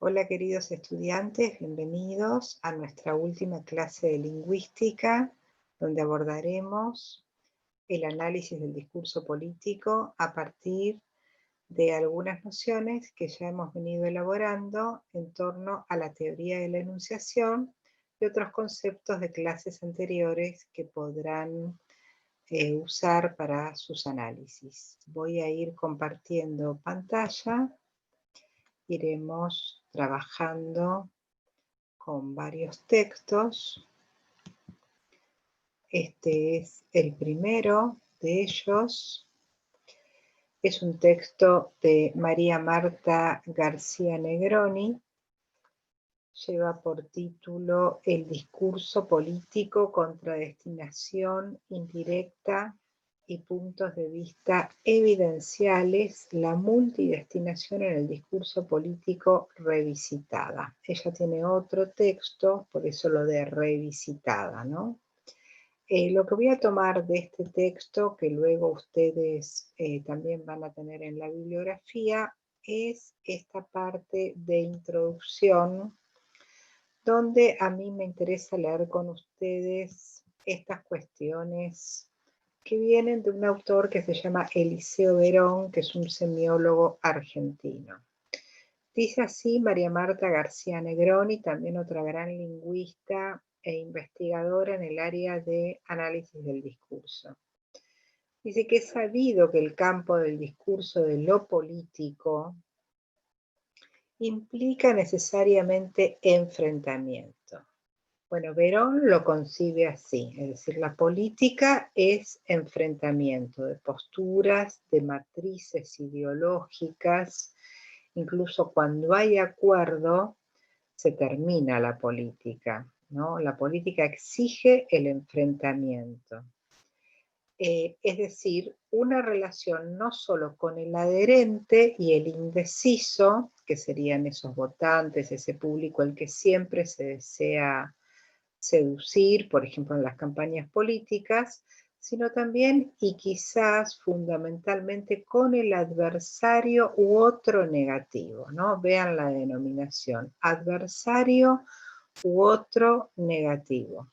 Hola queridos estudiantes, bienvenidos a nuestra última clase de lingüística, donde abordaremos el análisis del discurso político a partir de algunas nociones que ya hemos venido elaborando en torno a la teoría de la enunciación y otros conceptos de clases anteriores que podrán usar para sus análisis. Voy a ir compartiendo pantalla, iremos trabajando con varios textos. Este es el primero de ellos. Es un texto de María Marta García Negroni. Lleva por título El discurso político contra destinación indirecta y puntos de vista evidenciales, la multidestinación en el discurso político revisitada. Ella tiene otro texto, por eso lo de revisitada, ¿no? Lo que voy a tomar de este texto, que luego ustedes también van a tener en la bibliografía, es esta parte de introducción, donde a mí me interesa leer con ustedes estas cuestiones que vienen de un autor que se llama Eliseo Verón, que es un semiólogo argentino. Dice así María Marta García Negroni, también otra gran lingüista e investigadora en el área de análisis del discurso. Dice que es sabido que el campo del discurso de lo político implica necesariamente enfrentamiento. Bueno, Verón lo concibe así, es decir, la política es enfrentamiento de posturas, de matrices ideológicas. Incluso cuando hay acuerdo, se termina la política, ¿no? La política exige el enfrentamiento. Es decir, una relación no solo con el adherente y el indeciso, que serían esos votantes, ese público al que siempre se desea seducir, por ejemplo, en las campañas políticas, sino también y quizás fundamentalmente con el adversario u otro negativo, ¿no? Vean la denominación, adversario u otro negativo.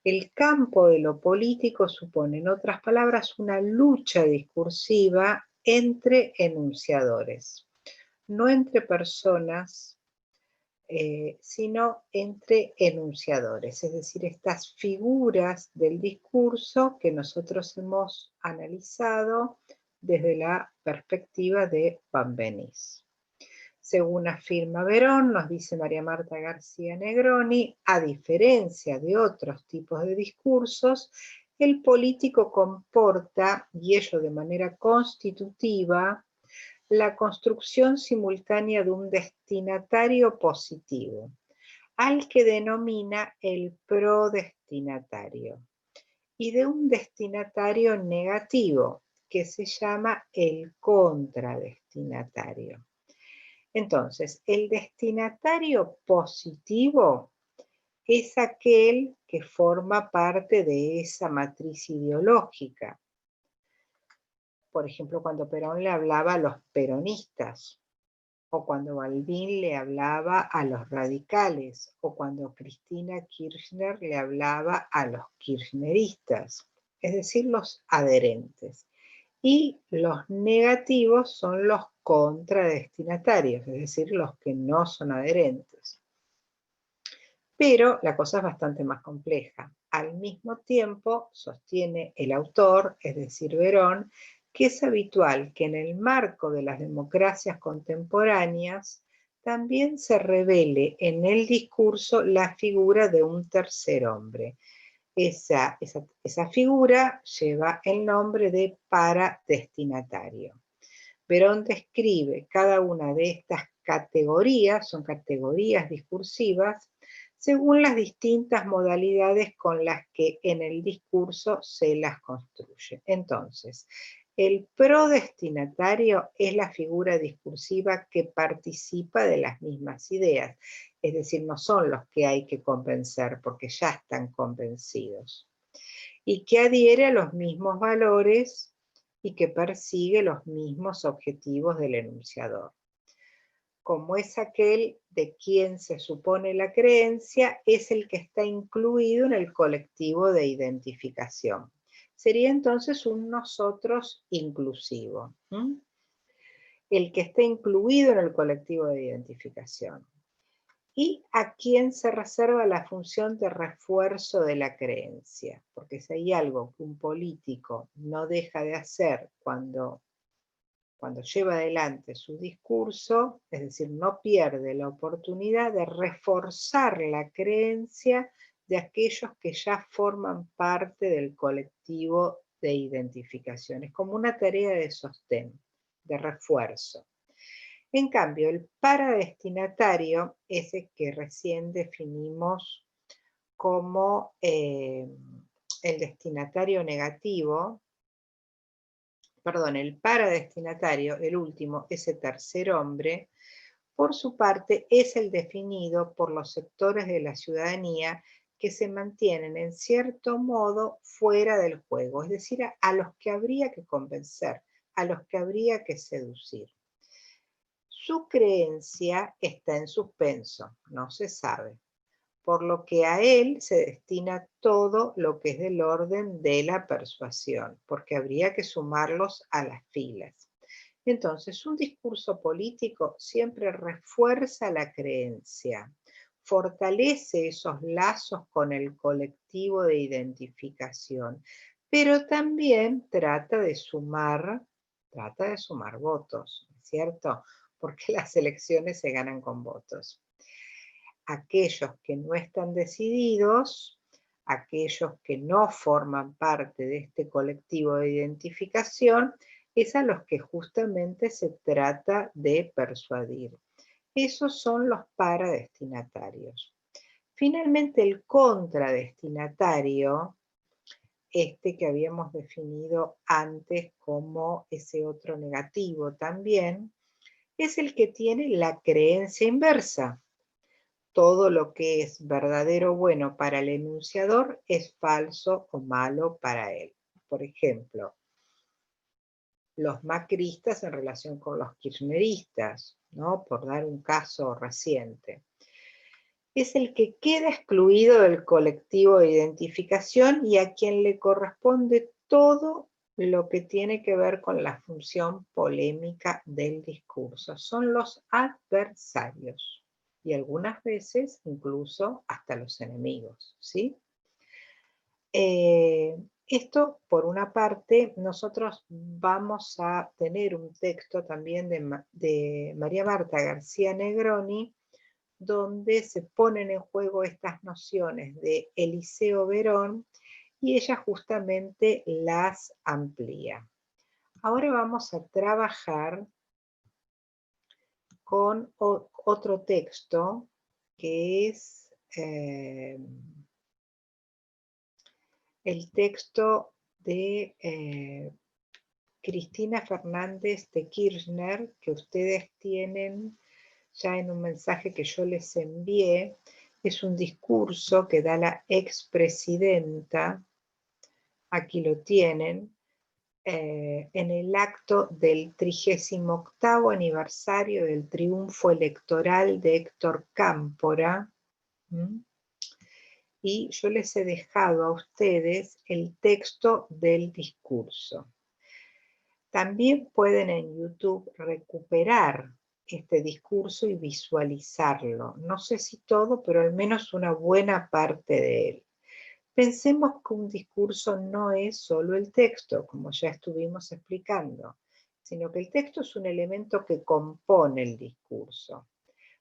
El campo de lo político supone, en otras palabras, una lucha discursiva entre enunciadores, no entre personas, sino entre enunciadores, es decir, estas figuras del discurso que nosotros hemos analizado desde la perspectiva de Benveniste. Según afirma Verón, nos dice María Marta García Negroni, a diferencia de otros tipos de discursos, el político comporta, y ello de manera constitutiva, la construcción simultánea de un destinatario positivo, al que denomina el prodestinatario, y de un destinatario negativo, que se llama el contradestinatario. Entonces, el destinatario positivo es aquel que forma parte de esa matriz ideológica. Por ejemplo, cuando Perón le hablaba a los peronistas, o cuando Balbín le hablaba a los radicales, o cuando Cristina Kirchner le hablaba a los kirchneristas, es decir, los adherentes. Y los negativos son los contradestinatarios, es decir, los que no son adherentes. Pero la cosa es bastante más compleja. Al mismo tiempo, sostiene el autor, es decir, Verón, que es habitual que en el marco de las democracias contemporáneas también se revele en el discurso la figura de un tercer hombre. Esa figura lleva el nombre de paradestinatario. Verón describe cada una de estas categorías, son categorías discursivas, según las distintas modalidades con las que en el discurso se las construye. Entonces, el prodestinatario es la figura discursiva que participa de las mismas ideas, es decir, no son los que hay que convencer porque ya están convencidos, y que adhiere a los mismos valores y que persigue los mismos objetivos del enunciador. como es aquel de quien se supone la creencia, es el que está incluido en el colectivo de identificación. Sería entonces un nosotros inclusivo. El que está incluido en el colectivo de identificación. Y a quien se reserva la función de refuerzo de la creencia. Porque si hay algo que un político no deja de hacer cuando lleva adelante su discurso, es decir, no pierde la oportunidad de reforzar la creencia de aquellos que ya forman parte del colectivo de identificación. Es como una tarea de sostén, de refuerzo. En cambio, el paradestinatario, ese que recién definimos como el destinatario negativo, perdón, el paradestinatario, el último, ese tercer hombre, por su parte es el definido por los sectores de la ciudadanía que se mantienen en cierto modo fuera del juego, es decir, a los que habría que convencer, a los que habría que seducir. Su creencia está en suspenso, no se sabe, por lo que a él se destina todo lo que es del orden de la persuasión, porque habría que sumarlos a las filas. Entonces, un discurso político siempre refuerza la creencia, fortalece esos lazos con el colectivo de identificación, pero también trata de sumar votos, ¿cierto? Porque las elecciones se ganan con votos. Aquellos que no están decididos, aquellos que no forman parte de este colectivo de identificación, es a los que justamente se trata de persuadir. Esos son los paradestinatarios. Finalmente, el contradestinatario, este que habíamos definido antes como ese otro negativo también, es el que tiene la creencia inversa. Todo lo que es verdadero o bueno para el enunciador es falso o malo para él. Por ejemplo, los macristas en relación con los kirchneristas, ¿no? Por dar un caso reciente. Es el que queda excluido del colectivo de identificación y a quien le corresponde todo lo que tiene que ver con la función polémica del discurso. Son los adversarios y algunas veces incluso hasta los enemigos, ¿sí? Esto, por una parte, nosotros vamos a tener un texto también de María Marta García Negroni, donde se ponen en juego estas nociones de Eliseo Verón y ella justamente las amplía. Ahora vamos a trabajar con otro texto que es el texto de Cristina Fernández de Kirchner, que ustedes tienen ya en un mensaje que yo les envié. Es un discurso que da la expresidenta, aquí lo tienen, en el acto del 38º aniversario del triunfo electoral de Héctor Cámpora. Y yo les he dejado a ustedes el texto del discurso. También pueden en YouTube recuperar este discurso y visualizarlo. No sé si todo, pero al menos una buena parte de él. Pensemos que un discurso no es solo el texto, como ya estuvimos explicando, sino que el texto es un elemento que compone el discurso.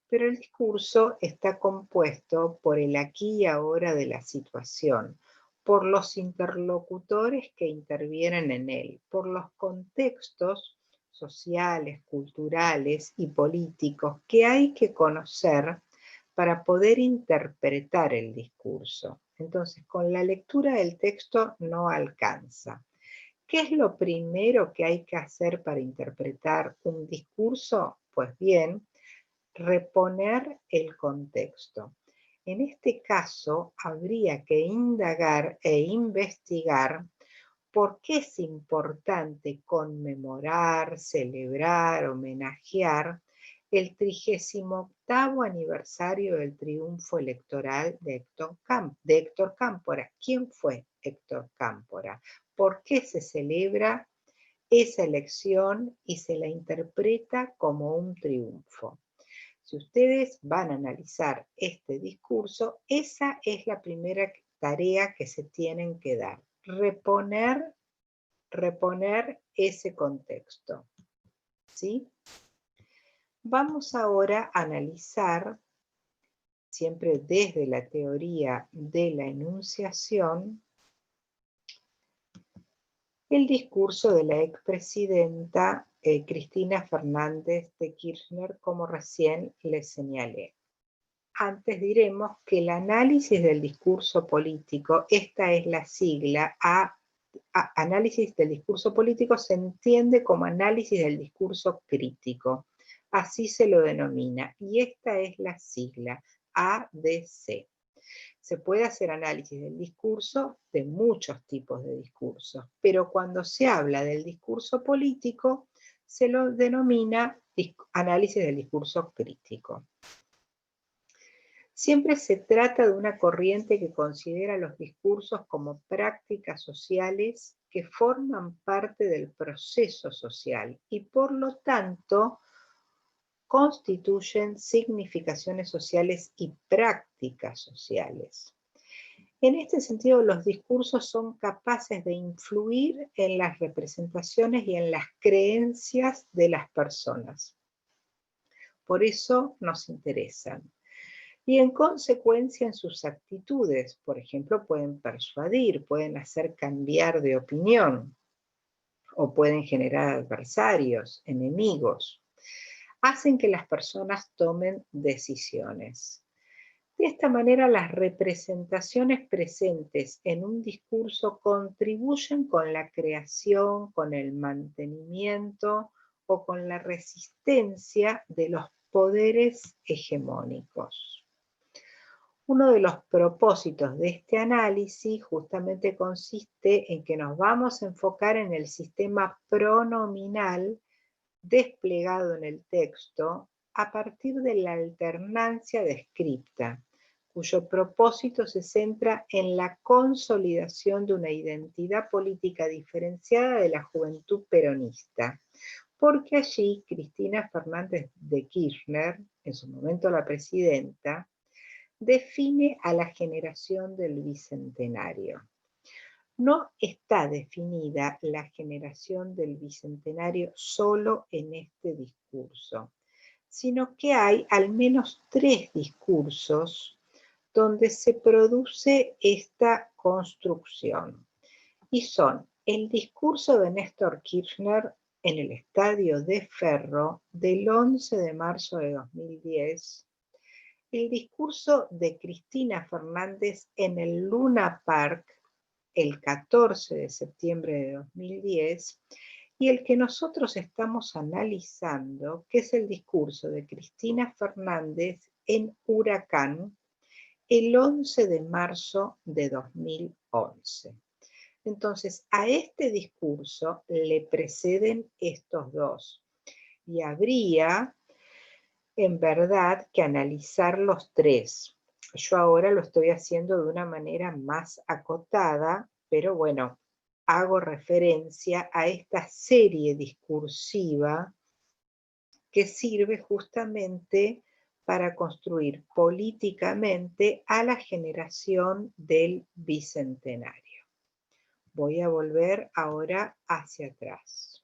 Pero el discurso está compuesto por el aquí y ahora de la situación, por los interlocutores que intervienen en él, por los contextos sociales, culturales y políticos que hay que conocer para poder interpretar el discurso. Entonces, con la lectura del texto no alcanza. ¿Qué es lo primero que hay que hacer para interpretar un discurso? Pues bien, reponer el contexto. En este caso, habría que indagar e investigar por qué es importante conmemorar, celebrar, homenajear el 38º aniversario del triunfo electoral de Héctor Cámpora. ¿Quién fue Héctor Cámpora? ¿Por qué se celebra esa elección y se la interpreta como un triunfo? Si ustedes van a analizar este discurso, esa es la primera tarea que se tienen que dar. Reponer ese contexto. ¿Sí? Vamos ahora a analizar, siempre desde la teoría de la enunciación, el discurso de la expresidenta Cristina Fernández de Kirchner, como recién les señalé. Antes diremos que el análisis del discurso político, esta es la sigla, análisis del discurso político se entiende como análisis del discurso crítico, así se lo denomina, y esta es la sigla, ADC. Se puede hacer análisis del discurso de muchos tipos de discursos, pero cuando se habla del discurso político, se lo denomina análisis del discurso crítico. Siempre se trata de una corriente que considera los discursos como prácticas sociales que forman parte del proceso social y por lo tanto constituyen significaciones sociales y prácticas sociales. En este sentido, los discursos son capaces de influir en las representaciones y en las creencias de las personas. Por eso nos interesan. Y en consecuencia en sus actitudes, por ejemplo, pueden persuadir, pueden hacer cambiar de opinión o pueden generar adversarios, enemigos. Hacen que las personas tomen decisiones. De esta manera, las representaciones presentes en un discurso contribuyen con la creación, con el mantenimiento o con la resistencia de los poderes hegemónicos. Uno de los propósitos de este análisis justamente consiste en que nos vamos a enfocar en el sistema pronominal desplegado en el texto a partir de la alternancia descripta, cuyo propósito se centra en la consolidación de una identidad política diferenciada de la juventud peronista, porque allí Cristina Fernández de Kirchner, en su momento la presidenta, define a la generación del bicentenario. No está definida la generación del bicentenario solo en este discurso, sino que hay al menos 3 discursos donde se produce esta construcción. Y son el discurso de Néstor Kirchner en el Estadio de Ferro del 11 de marzo de 2010, el discurso de Cristina Fernández en el Luna Park el 14 de septiembre de 2010 y el que nosotros estamos analizando, que es el discurso de Cristina Fernández en Huracán el 11 de marzo de 2011. Entonces, a este discurso le preceden estos dos y habría en verdad que analizar los 3. Yo ahora lo estoy haciendo de una manera más acotada, pero bueno, hago referencia a esta serie discursiva que sirve justamente para construir políticamente a la generación del bicentenario. Voy a volver ahora hacia atrás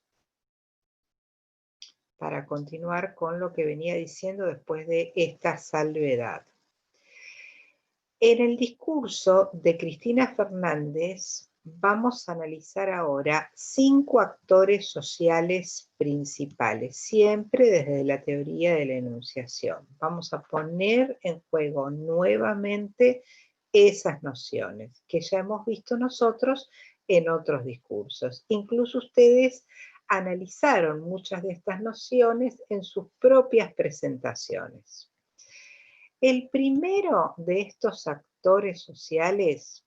para continuar con lo que venía diciendo después de esta salvedad. En el discurso de Cristina Fernández vamos a analizar ahora 5 actores sociales principales, siempre desde la teoría de la enunciación. Vamos a poner en juego nuevamente esas nociones que ya hemos visto nosotros en otros discursos. Incluso ustedes analizaron muchas de estas nociones en sus propias presentaciones. El primero de estos actores sociales,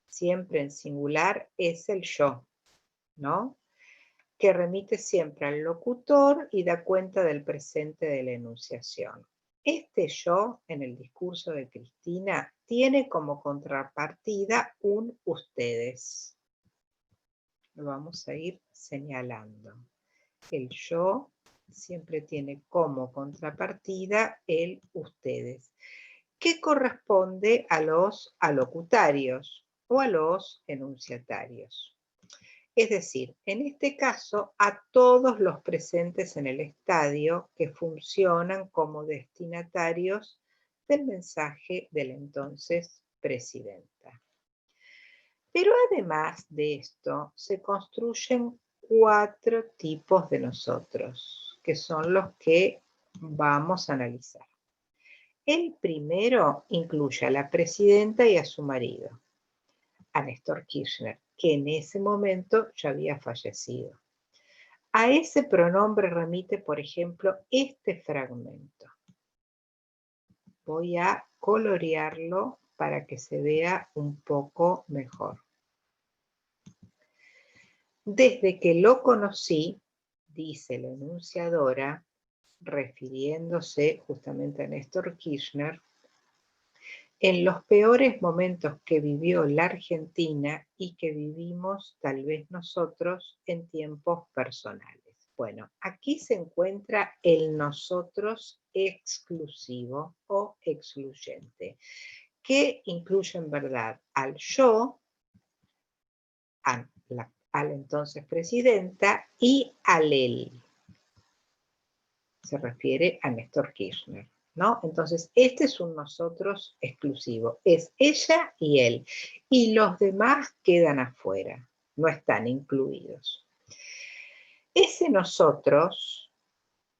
siempre en singular, es el yo, ¿no? que remite siempre al locutor y da cuenta del presente de la enunciación. Este yo, en el discurso de Cristina, tiene como contrapartida un ustedes. Lo vamos a ir señalando. El yo siempre tiene como contrapartida el ustedes, que corresponde a los alocutarios o a los enunciatarios. Es decir, en este caso, a todos los presentes en el estadio que funcionan como destinatarios del mensaje de la entonces presidenta. Pero además de esto, se construyen 4 tipos de nosotros, que son los que vamos a analizar. El primero incluye a la presidenta y a su marido, a Néstor Kirchner, que en ese momento ya había fallecido. A ese pronombre remite, por ejemplo, este fragmento. Voy a colorearlo para que se vea un poco mejor. Desde que lo conocí, dice la enunciadora, refiriéndose justamente a Néstor Kirchner, en los peores momentos que vivió la Argentina y que vivimos tal vez nosotros en tiempos personales. Bueno, aquí se encuentra el nosotros exclusivo o excluyente, que incluye en verdad al yo, a la entonces presidenta y al él. Se refiere a Néstor Kirchner, ¿no? Entonces, este es un nosotros exclusivo. Es ella y él. Y los demás quedan afuera, no están incluidos. Ese nosotros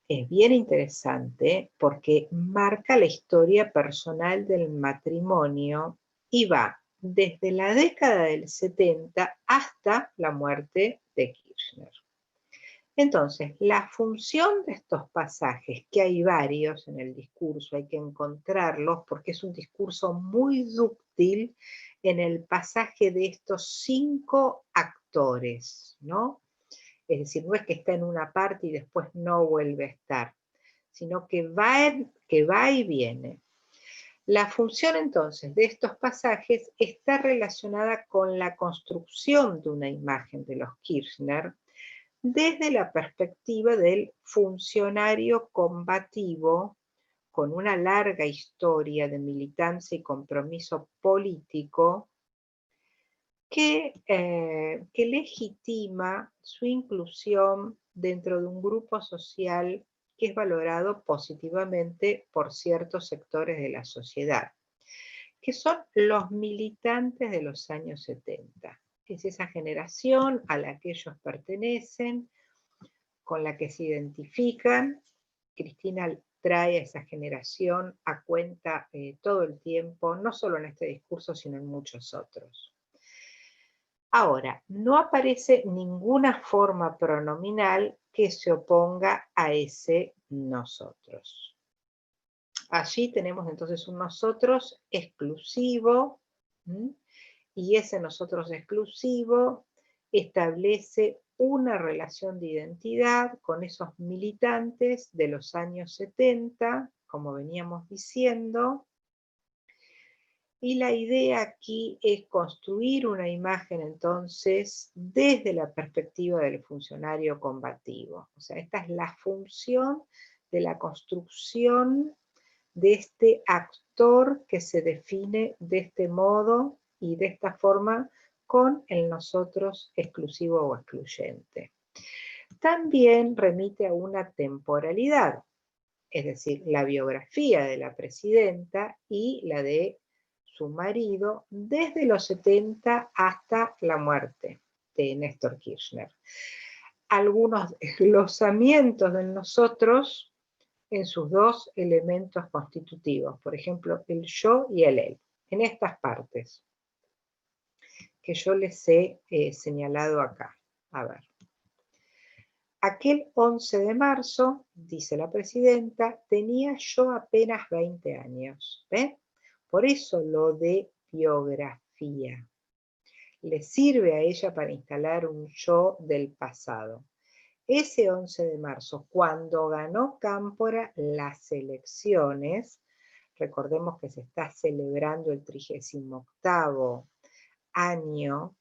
es bien interesante porque marca la historia personal del matrimonio y va desde la década del 70 hasta la muerte de Kirchner. Entonces, la función de estos pasajes, que hay varios en el discurso, hay que encontrarlos porque es un discurso muy dúctil en el pasaje de estos 5 actores, ¿no? Es decir, no es que está en una parte y después no vuelve a estar, sino que va y viene. La función entonces de estos pasajes está relacionada con la construcción de una imagen de los Kirchner desde la perspectiva del funcionario combativo con una larga historia de militancia y compromiso político que legitima su inclusión dentro de un grupo social que es valorado positivamente por ciertos sectores de la sociedad, que son los militantes de los años 70. Es esa generación a la que ellos pertenecen, con la que se identifican. Cristina trae a esa generación a cuenta todo el tiempo, no solo en este discurso, sino en muchos otros. Ahora, no aparece ninguna forma pronominal que se oponga a ese nosotros. Allí tenemos entonces un nosotros exclusivo, y ese nosotros exclusivo establece una relación de identidad con esos militantes de los años 70, como veníamos diciendo, y la idea aquí es construir una imagen entonces desde la perspectiva del funcionario combativo. O sea, esta es la función de la construcción de este actor que se define de este modo y de esta forma con el nosotros exclusivo o excluyente. También remite a una temporalidad, es decir, la biografía de la presidenta y la de su marido desde los 70 hasta la muerte de Néstor Kirchner. Algunos desglosamientos de nosotros en sus 2 elementos constitutivos, por ejemplo, el yo y el él, en estas partes que yo les he señalado acá. A ver. Aquel 11 de marzo, dice la presidenta, tenía yo apenas 20 años. ¿Ven? Por eso lo de biografía. Le sirve a ella para instalar un yo del pasado. ese 11 de marzo, cuando ganó Cámpora las elecciones, recordemos que se está celebrando el 38º año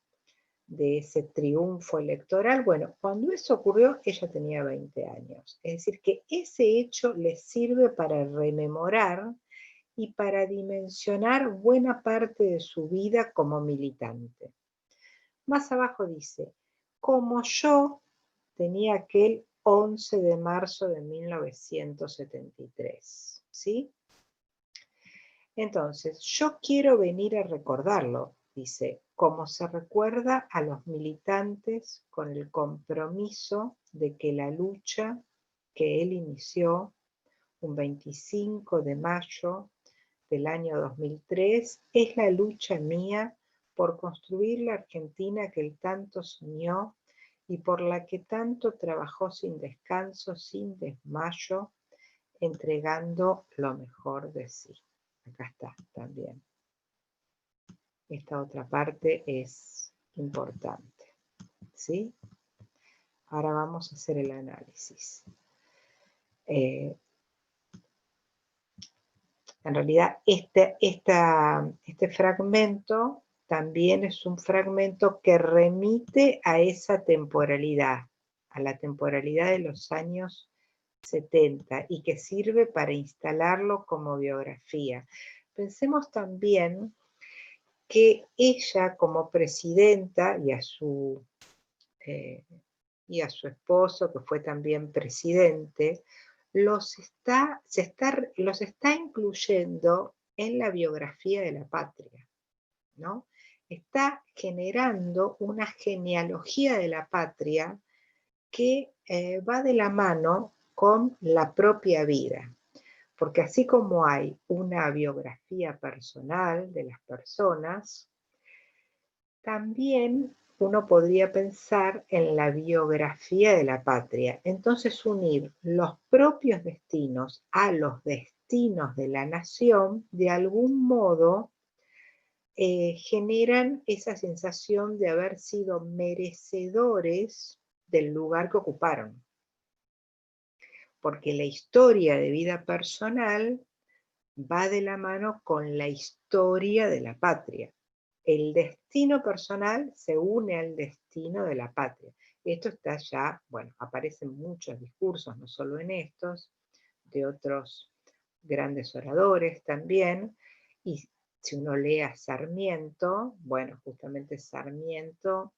de ese triunfo electoral. Bueno, cuando eso ocurrió, ella tenía 20 años. Es decir, que ese hecho le sirve para rememorar y para dimensionar buena parte de su vida como militante. Más abajo dice, como yo tenía aquel 11 de marzo de 1973, ¿sí? Entonces, yo quiero venir a recordarlo, dice, como se recuerda a los militantes con el compromiso de que la lucha que él inició un 25 de mayo del año 2003 es la lucha mía por construir la Argentina que él tanto soñó y por la que tanto trabajó sin descanso, sin desmayo, entregando lo mejor de sí. Acá está también. Esta otra parte es importante, ¿sí? Ahora vamos a hacer el análisis. En realidad, este fragmento también es un fragmento que remite a esa temporalidad, a la temporalidad de los años 70 y que sirve para instalarlo como biografía. Pensemos también que ella como presidenta y a su esposo, que fue también presidente, los está incluyendo en la biografía de la patria, ¿no? Está generando una genealogía de la patria que va de la mano con la propia vida. Porque así como hay una biografía personal de las personas, también uno podría pensar en la biografía de la patria. Entonces unir los propios destinos a los destinos de la nación, de algún modo, generan esa sensación de haber sido merecedores del lugar que ocuparon. Porque la historia de vida personal va de la mano con la historia de la patria. El destino personal se une al destino de la patria. Esto está ya, bueno, aparecen muchos discursos, no solo en estos, de otros grandes oradores también, y si uno lee a Sarmiento, bueno, justamente Sarmiento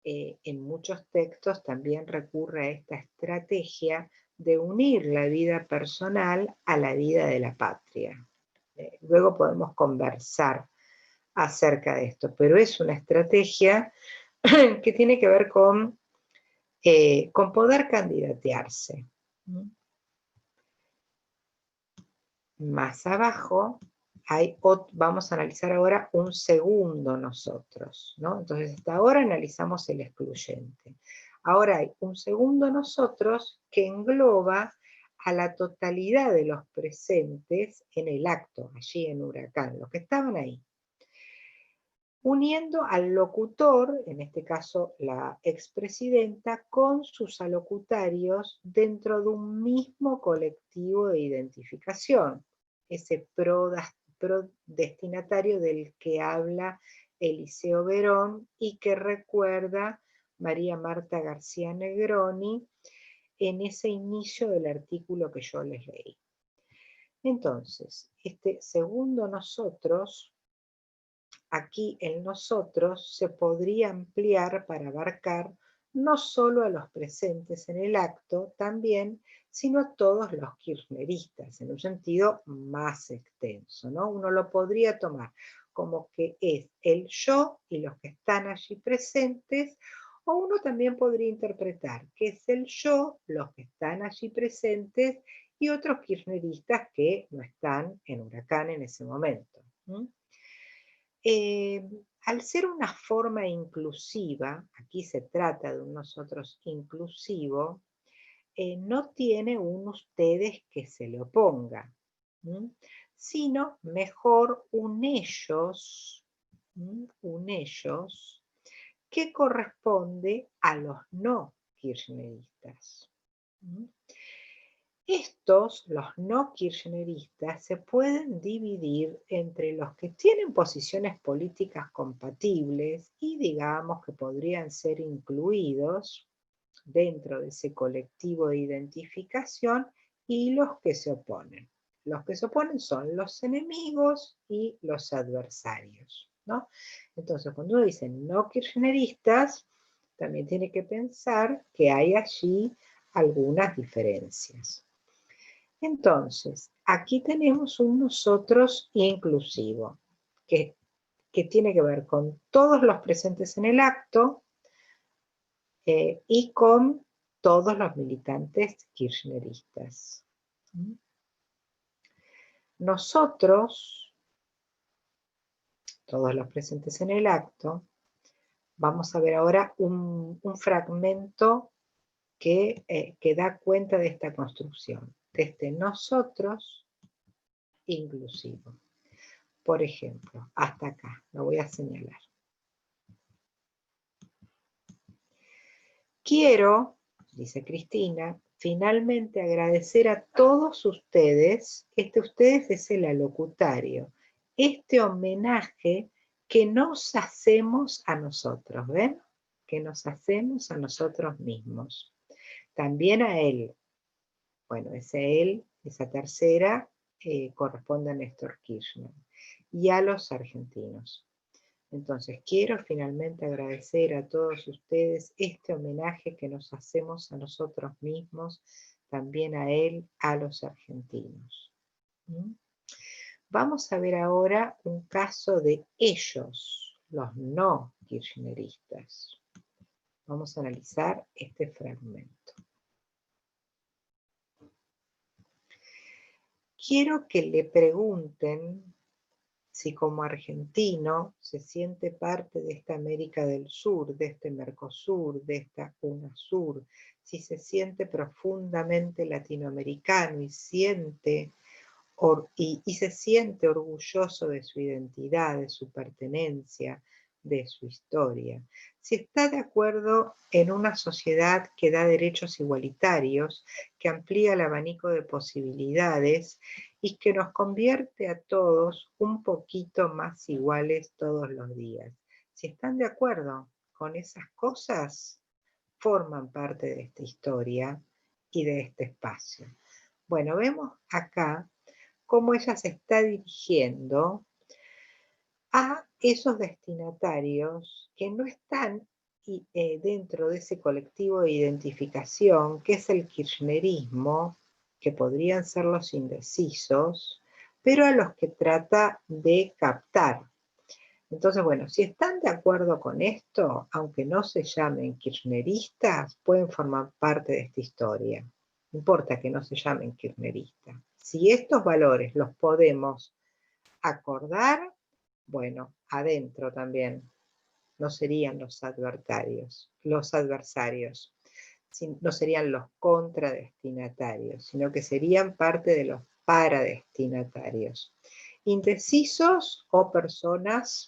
en muchos textos también recurre a esta estrategia de unir la vida personal a la vida de la patria. Luego podemos conversar acerca de esto, pero es una estrategia que tiene que ver con poder candidatearse. Más abajo vamos a analizar ahora un segundo nosotros, ¿no? Entonces hasta ahora analizamos el excluyente. Ahora hay un segundo nosotros que engloba a la totalidad de los presentes en el acto, allí en Huracán, los que estaban ahí, uniendo al locutor, en este caso la expresidenta, con sus alocutarios dentro de un mismo colectivo de identificación, ese destinatario del que habla Eliseo Verón y que recuerda María Marta García Negroni en ese inicio del artículo que yo les leí. Entonces, este segundo nosotros, aquí el nosotros se podría ampliar para abarcar no solo a los presentes en el acto también, sino a todos los kirchneristas, en un sentido más extenso, ¿no? Uno lo podría tomar como que es el yo y los que están allí presentes, o uno también podría interpretar que es el yo, los que están allí presentes y otros kirchneristas que no están en Huracán en ese momento. Al ser una forma inclusiva, aquí se trata de un nosotros inclusivo, no tiene un ustedes que se le oponga, sino mejor un ellos que corresponde a los no kirchneristas. Estos, los no kirchneristas, se pueden dividir entre los que tienen posiciones políticas compatibles y digamos que podrían ser incluidos dentro de ese colectivo de identificación, y los que se oponen. Los que se oponen son los enemigos y los adversarios, ¿no? Entonces, cuando uno dice no kirchneristas, también tiene que pensar que hay allí algunas diferencias. Entonces, aquí tenemos un nosotros inclusivo, que tiene que ver con todos los presentes en el acto y con todos los militantes kirchneristas. Nosotros, todos los presentes en el acto, vamos a ver ahora un fragmento que da cuenta de esta construcción, de este nosotros inclusivo. Por ejemplo, hasta acá, lo voy a señalar. Quiero, dice Cristina, finalmente agradecer a todos ustedes, ustedes es el alocutario, este homenaje que nos hacemos a nosotros, ¿ven? Que nos hacemos a nosotros mismos. También a él. Bueno, ese él, esa tercera, corresponde a Néstor Kirchner. Y a los argentinos. Entonces, quiero finalmente agradecer a todos ustedes este homenaje que nos hacemos a nosotros mismos, también a él, a los argentinos. Vamos a ver ahora un caso de ellos, los no kirchneristas. Vamos a analizar este fragmento. Quiero que le pregunten si como argentino se siente parte de esta América del Sur, de este Mercosur, de esta UNASUR, si se siente profundamente latinoamericano y se siente orgulloso de su identidad, de su pertenencia, de su historia. Si está de acuerdo en una sociedad que da derechos igualitarios, que amplía el abanico de posibilidades y que nos convierte a todos un poquito más iguales todos los días. Si están de acuerdo con esas cosas, forman parte de esta historia y de este espacio. Bueno, vemos acá cómo ella se está dirigiendo a esos destinatarios que no están dentro de ese colectivo de identificación, que es el kirchnerismo, que podrían ser los indecisos, pero a los que trata de captar. Entonces, bueno, si están de acuerdo con esto, aunque no se llamen kirchneristas, pueden formar parte de esta historia. No importa que no se llamen kirchneristas. Si estos valores los podemos acordar, bueno, adentro también no serían los adversarios, no serían los contradestinatarios, sino que serían parte de los paradestinatarios. Indecisos o personas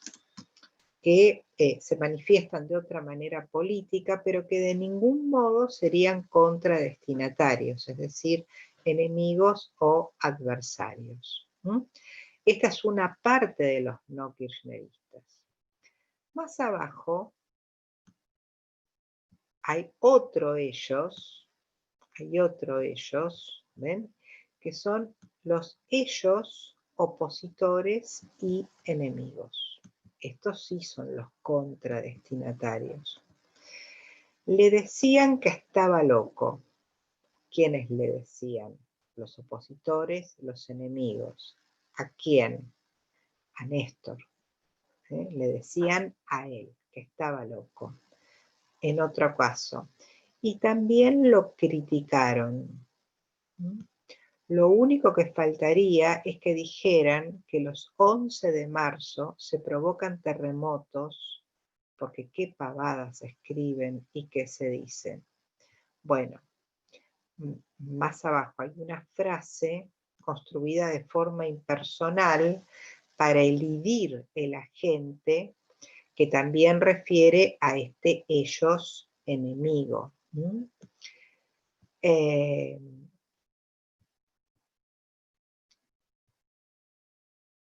que se manifiestan de otra manera política, pero que de ningún modo serían contradestinatarios, es decir, enemigos o adversarios. Esta es una parte de los no kirchneristas. Más abajo hay otro ellos, ¿ven? Que son los ellos opositores y enemigos. Estos sí son los contradestinatarios. Le decían que estaba loco. ¿Quiénes le decían? Los opositores, los enemigos. ¿A quién? A Néstor. Le decían a él que estaba loco, en otro caso. Y también lo criticaron. Lo único que faltaría es que dijeran que los 11 de marzo se provocan terremotos, porque qué pavadas escriben y qué se dicen. Bueno, más abajo hay una frase construida de forma impersonal para elidir el agente, que también refiere a este ellos enemigo. ¿Mm? Eh,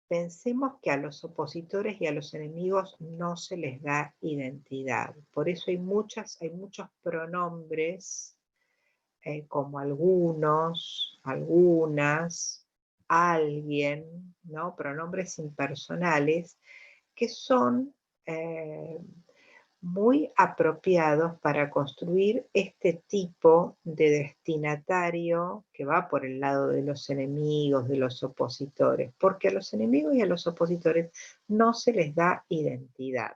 Pensemos que a los opositores y a los enemigos no se les da identidad. Por eso hay muchos pronombres, como algunos, algunas, alguien, ¿no? Pronombres impersonales que son eh, muy apropiados para construir este tipo de destinatario que va por el lado de los enemigos, de los opositores, porque a los enemigos y a los opositores no se les da identidad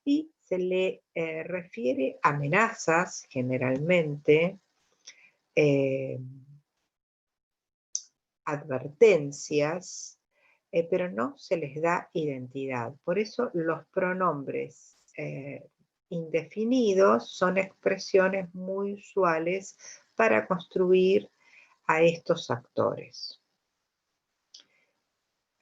y se le refiere amenazas generalmente, eh, advertencias, pero no se les da identidad. Por eso los pronombres indefinidos son expresiones muy usuales para construir a estos actores.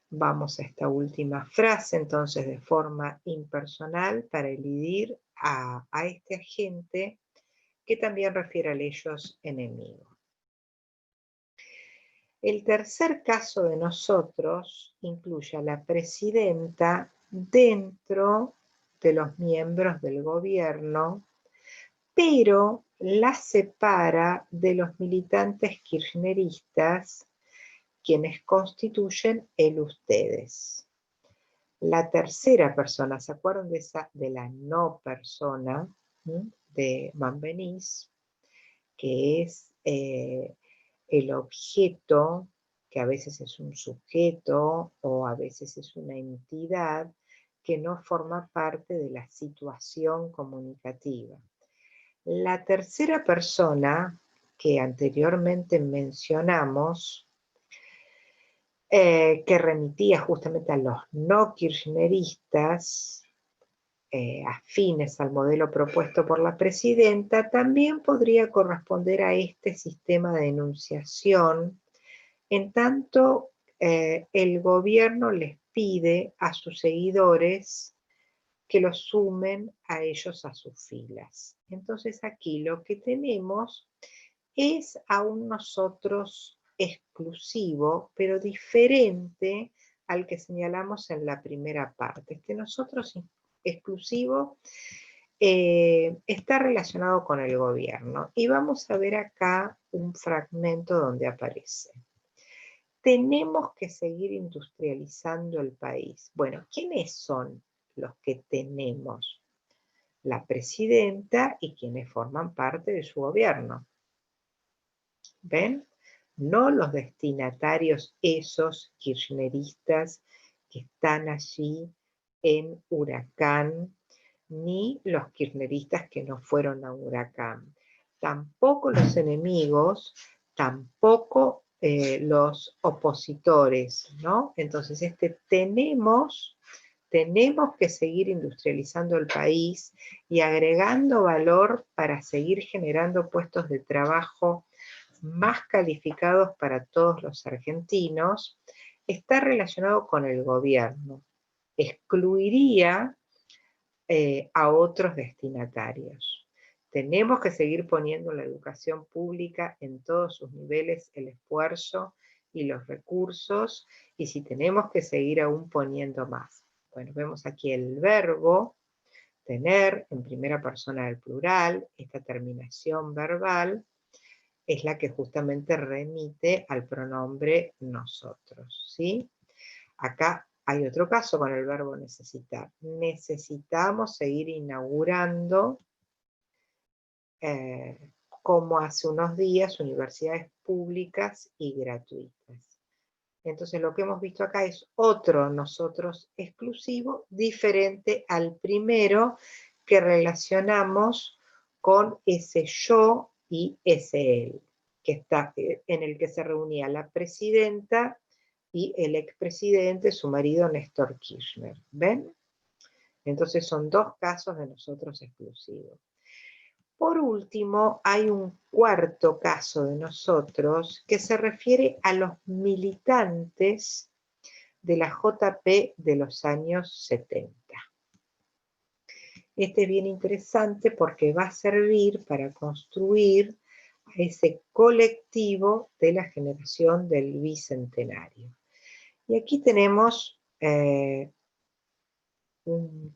Vamos a esta última frase entonces de forma impersonal para elidir a este agente que también refiere a ellos enemigos. El tercer caso de nosotros incluye a la presidenta dentro de los miembros del gobierno, pero la separa de los militantes kirchneristas, quienes constituyen el ustedes. La tercera persona, ¿se acuerdan de la no persona de Manbenís? Que es el objeto, que a veces es un sujeto o a veces es una entidad que no forma parte de la situación comunicativa. La tercera persona que anteriormente mencionamos, que remitía justamente a los no kirchneristas, afines al modelo propuesto por la presidenta, también podría corresponder a este sistema de enunciación, en tanto el gobierno les pide a sus seguidores que los sumen a ellos a sus filas. Entonces aquí lo que tenemos es a un nosotros exclusivo, pero diferente al que señalamos en la primera parte. Este nosotros exclusivo está relacionado con el gobierno. Y vamos a ver acá un fragmento donde aparece. Tenemos que seguir industrializando el país. Bueno, ¿quiénes son los que tenemos? La presidenta y quienes forman parte de su gobierno. ¿Ven? No los destinatarios esos kirchneristas que están allí en Huracán, ni los kirchneristas que no fueron a Huracán. Tampoco los enemigos, tampoco los opositores, ¿no? Entonces, tenemos que seguir industrializando el país y agregando valor para seguir generando puestos de trabajo más calificados para todos los argentinos, está relacionado con el gobierno. Excluiría a otros destinatarios. Tenemos que seguir poniendo en la educación pública en todos sus niveles el esfuerzo y los recursos, y si tenemos que seguir aún poniendo más. Bueno, vemos aquí el verbo tener en primera persona del plural, esta terminación verbal es la que justamente remite al pronombre nosotros, ¿sí? Acá hay otro caso con el verbo necesitar. Necesitamos seguir inaugurando, como hace unos días, universidades públicas y gratuitas. Entonces lo que hemos visto acá es otro nosotros exclusivo, diferente al primero que relacionamos con ese yo y ese él, que está, en el que se reunía la presidenta y el expresidente, su marido Néstor Kirchner. ¿Ven? Entonces son dos casos de nosotros exclusivos. Por último, hay un cuarto caso de nosotros que se refiere a los militantes de la JP de los años 70. Este es bien interesante porque va a servir para construir a ese colectivo de la generación del bicentenario. Y aquí tenemos un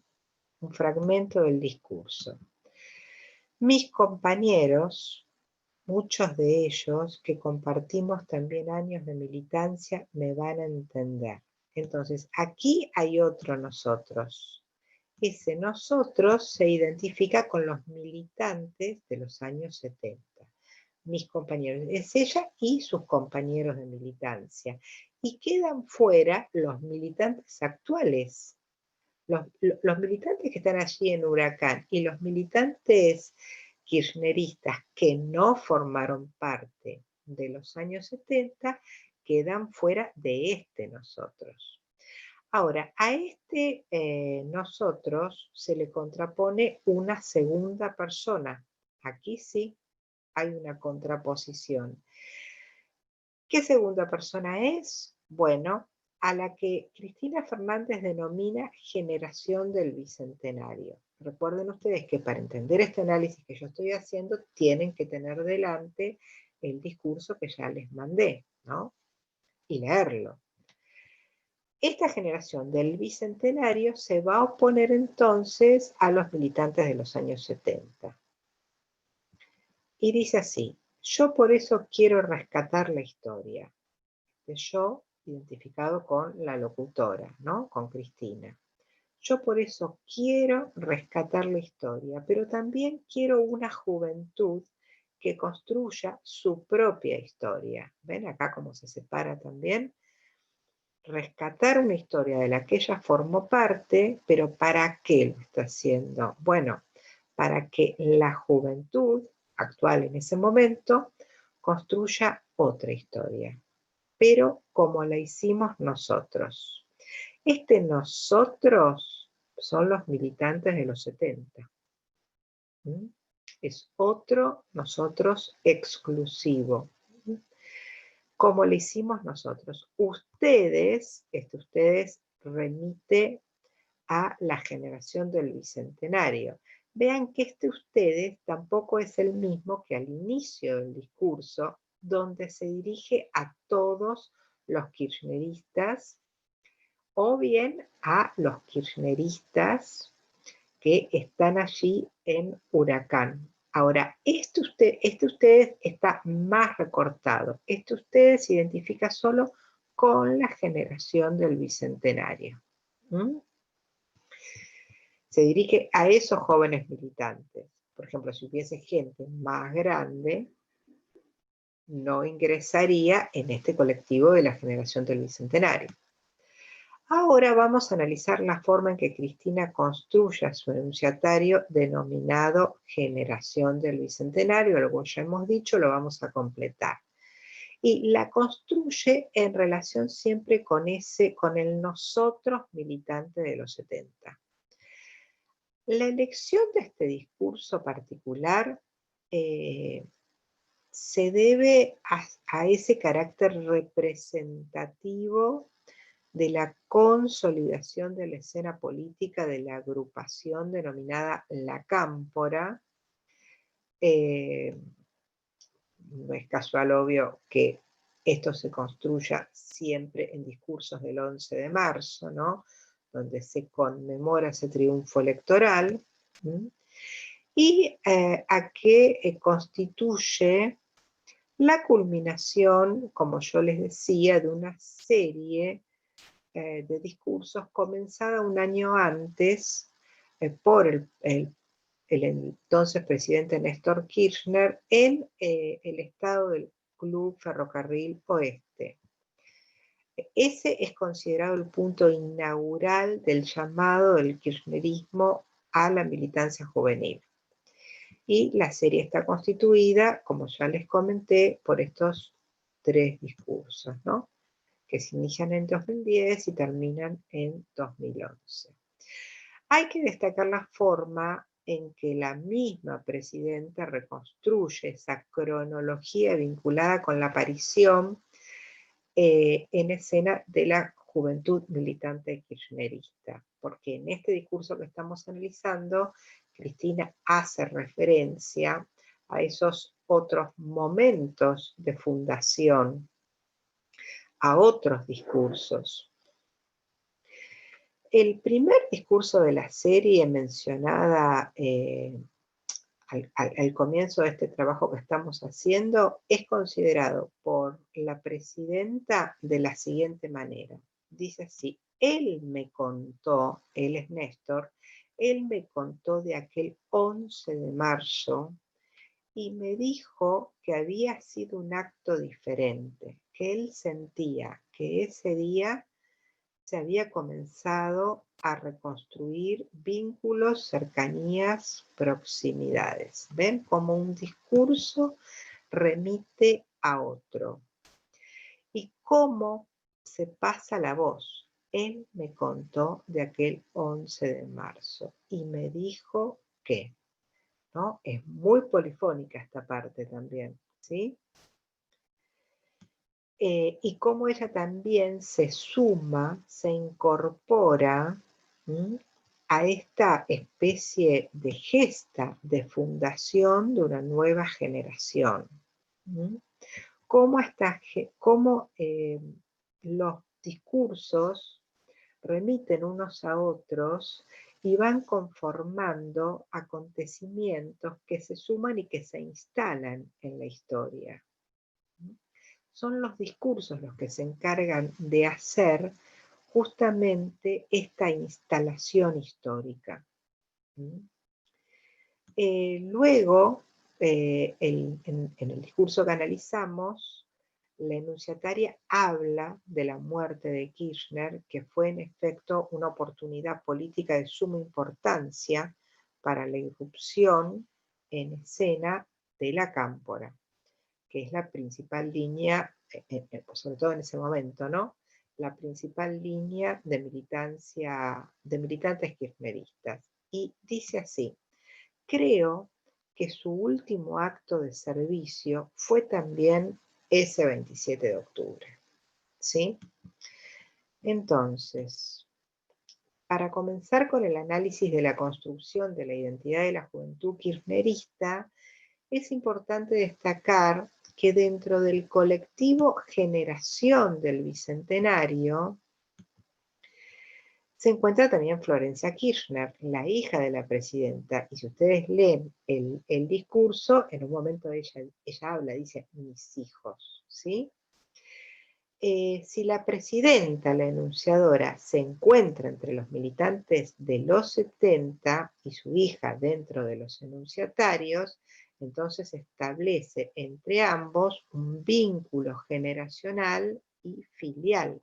fragmento del discurso. Mis compañeros, muchos de ellos que compartimos también años de militancia, me van a entender. Entonces, aquí hay otro nosotros. Ese nosotros se identifica con los militantes de los años 70. Mis compañeros, es ella y sus compañeros de militancia. Y quedan fuera los militantes actuales. Los militantes que están allí en Huracán y los militantes kirchneristas que no formaron parte de los años 70 quedan fuera de este nosotros. Ahora, a este nosotros se le contrapone una segunda persona. Aquí sí hay una contraposición. ¿Qué segunda persona es? Bueno, a la que Cristina Fernández denomina generación del bicentenario. Recuerden ustedes que para entender este análisis que yo estoy haciendo, tienen que tener delante el discurso que ya les mandé, ¿no? Y leerlo. Esta generación del bicentenario se va a oponer entonces a los militantes de los años 70. Y dice así: yo por eso quiero rescatar la historia. Yo identificado con la locutora, ¿no? Con Cristina. Yo por eso quiero rescatar la historia, pero también quiero una juventud que construya su propia historia. ¿Ven acá cómo se separa también? Rescatar una historia de la que ella formó parte, pero ¿para qué lo está haciendo? Bueno, para que la juventud actual en ese momento construya otra historia, pero como la hicimos nosotros. Este nosotros son los militantes de los 70. ¿Mm? Es otro nosotros exclusivo. ¿Mm? Como lo hicimos nosotros. Ustedes remite a la generación del bicentenario. Vean que ustedes tampoco es el mismo que al inicio del discurso, donde se dirige a todos los kirchneristas o bien a los kirchneristas que están allí en Huracán. Ahora, ustedes está más recortado. Ustedes se identifica solo con la generación del bicentenario. ¿Mm? Se dirige a esos jóvenes militantes. Por ejemplo, si hubiese gente más grande, no ingresaría en este colectivo de la generación del bicentenario. Ahora vamos a analizar la forma en que Cristina construye su enunciatario denominado Generación del Bicentenario, algo ya hemos dicho, lo vamos a completar. Y la construye en relación siempre con el nosotros militante de los 70. La elección de este discurso particular se debe a ese carácter representativo de la consolidación de la escena política de la agrupación denominada La Cámpora. No es casual, obvio, que esto se construya siempre en discursos del 11 de marzo, ¿no? Donde se conmemora ese triunfo electoral. Y a que constituye la culminación, como yo les decía, de una serie de discursos comenzada un año antes por el entonces presidente Néstor Kirchner en el estado del Club Ferrocarril Oeste. Ese es considerado el punto inaugural del llamado del kirchnerismo a la militancia juvenil. Y la serie está constituida, como ya les comenté, por estos 3 discursos, ¿no? Que se inician en 2010 y terminan en 2011. Hay que destacar la forma en que la misma presidenta reconstruye esa cronología vinculada con la aparición en escena de la juventud militante kirchnerista, porque en este discurso que estamos analizando, Cristina hace referencia a esos otros momentos de fundación, a otros discursos. El primer discurso de la serie mencionada al comienzo de este trabajo que estamos haciendo es considerado por la presidenta de la siguiente manera. Dice así: él me contó, él es Néstor, él me contó de aquel 11 de marzo y me dijo que había sido un acto diferente, que él sentía que ese día se había comenzado a reconstruir vínculos, cercanías, proximidades. ¿Ven? Como un discurso remite a otro. ¿Y cómo se pasa la voz? Él me contó de aquel 11 de marzo y me dijo que, ¿no? Es muy polifónica esta parte también, ¿sí? Y cómo ella también se suma, se incorpora a esta especie de gesta de fundación de una nueva generación. Cómo los discursos remiten unos a otros y van conformando acontecimientos que se suman y que se instalan en la historia. Son los discursos los que se encargan de hacer justamente esta instalación histórica. Luego, en el discurso que analizamos, la enunciataria habla de la muerte de Kirchner, que fue en efecto una oportunidad política de suma importancia para la irrupción en escena de la Cámpora, que es la principal línea, sobre todo en ese momento, ¿no? La principal línea de militancia, de militantes kirchneristas. Y dice así: creo que su último acto de servicio fue también ese 27 de octubre. ¿Sí? Entonces, para comenzar con el análisis de la construcción de la identidad de la juventud kirchnerista, es importante destacar que dentro del colectivo Generación del Bicentenario se encuentra también Florencia Kirchner, la hija de la presidenta. Y si ustedes leen el discurso, en un momento ella habla, dice, mis hijos, ¿sí? Si la presidenta, la enunciadora, se encuentra entre los militantes de los 70 y su hija dentro de los enunciatarios, entonces establece entre ambos un vínculo generacional y filial.